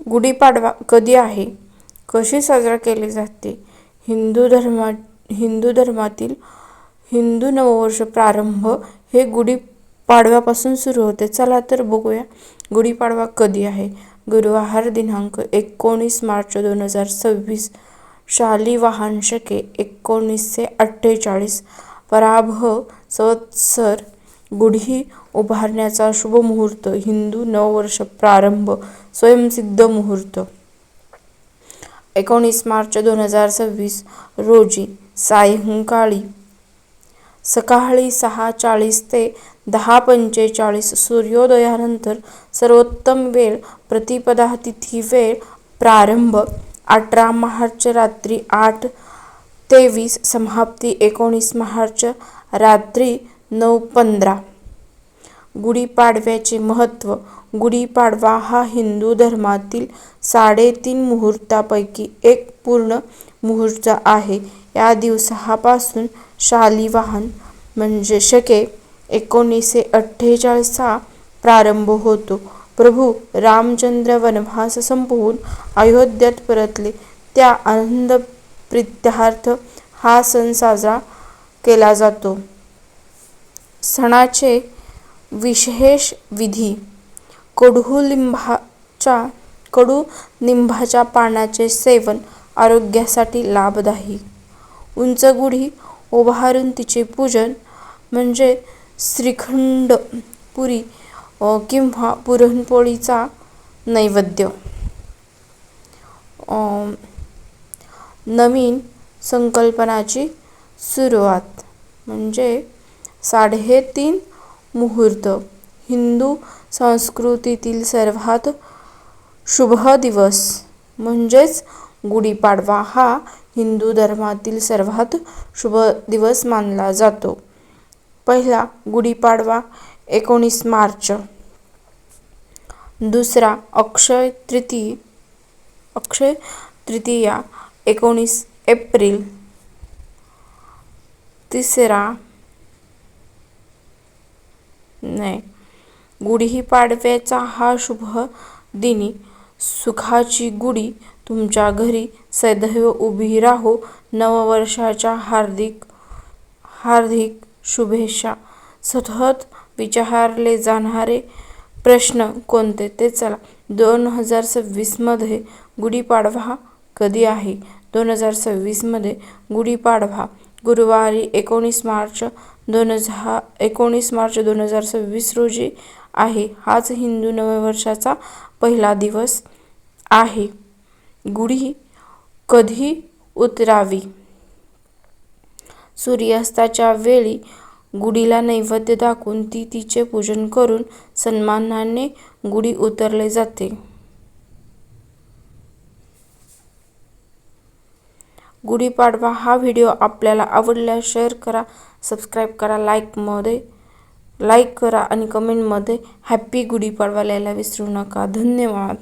गुढीपाडवा कधी आहे, कशी साजरा केली जाते? हिंदू धर्मातील हिंदू नववर्ष प्रारंभ हे गुढीपाडव्यापासून सुरू होते. चला तर बघूया गुढीपाडवा कधी आहे. गुरुवार दिनांक 19 मार्च 2026, शालिवाहन शके 1948, पराभव संवत्सर, गुढी उभारण्याचा शुभ मुहूर्त, हिंदू नववर्ष प्रारंभ, स्वयंसिद्ध मुहूर्त. 19 मार्च 2026 रोजी सायंकाळी सकाळी 6:40 ते 10:45, सूर्योदयानंतर सर्वोत्तम वेळ, प्रतिपदा तिथी वेळ प्रारंभ 18 मार्च रात्री 8:23, समाप्ती 19 मार्च रात्री 9:15. गुढीपाडव्याचे महत्त्व. गुढीपाडवा हा हिंदू धर्मातील 3.5 मुहूर्तांपैकी एक पूर्ण मुहूर्त आहे. या दिवसापासून शालिवाहन म्हणजे शके 1948 चा प्रारंभ होतो. प्रभू रामचंद्र वनवास संपवून अयोध्येत परतले त्या आनंदप्रित्यर्थ हा सण साजरा केला जातो. सणाचे विशेष विधी. कडुनिंबाच्या पानाचे सेवन आरोग्यासाठी लाभदायी. उंच गुढी उभारून तिचे पूजन म्हणजे श्रीखंड, पुरी किंवा पुरणपोळीचा नैवेद्य. नवीन संकल्पनाची सुरुवात म्हणजे 3.5 मुहूर्त. हिंदू संस्कृतीतील सर्वात शुभ दिवस म्हणजेच गुढीपाडवा हा हिंदू धर्मातील सर्वात शुभ दिवस मानला जातो. पहिला गुढीपाडवा 19 मार्च. दुसरा अक्षय तृतीया 19 एप्रिल. तिसरा गुढीपाडव्याचा हा शुभ दिनी सुखाची गुढी तुमच्या घरी सदैव उभी राहो. नववर्षाच्या हार्दिक शुभेच्छा. सतत विचारले जाणारे प्रश्न कोणते ते चला. 2026 मध्ये गुढीपाडवा कधी आहे? 2026 मध्ये गुढीपाडवा गुरुवारी 19 मार्च 2026 रोजी आहे. हाच हिंदू नववर्षाचा पहिला दिवस आहे. गुढी कधी उतरावी? सूर्यास्ताच्या वेळी गुढीला नैवेद्य दाखवून तिचे पूजन करून सन्मानाने गुढी उतरवली जाते. गुढीपाडवा हा व्हिडिओ आपल्याला आवडल्यास शेअर करा, सबस्क्राईब करा, लाईक करा आणि कमेंटमध्ये हॅपी गुढीपाडवा लिहायला विसरू नका. धन्यवाद.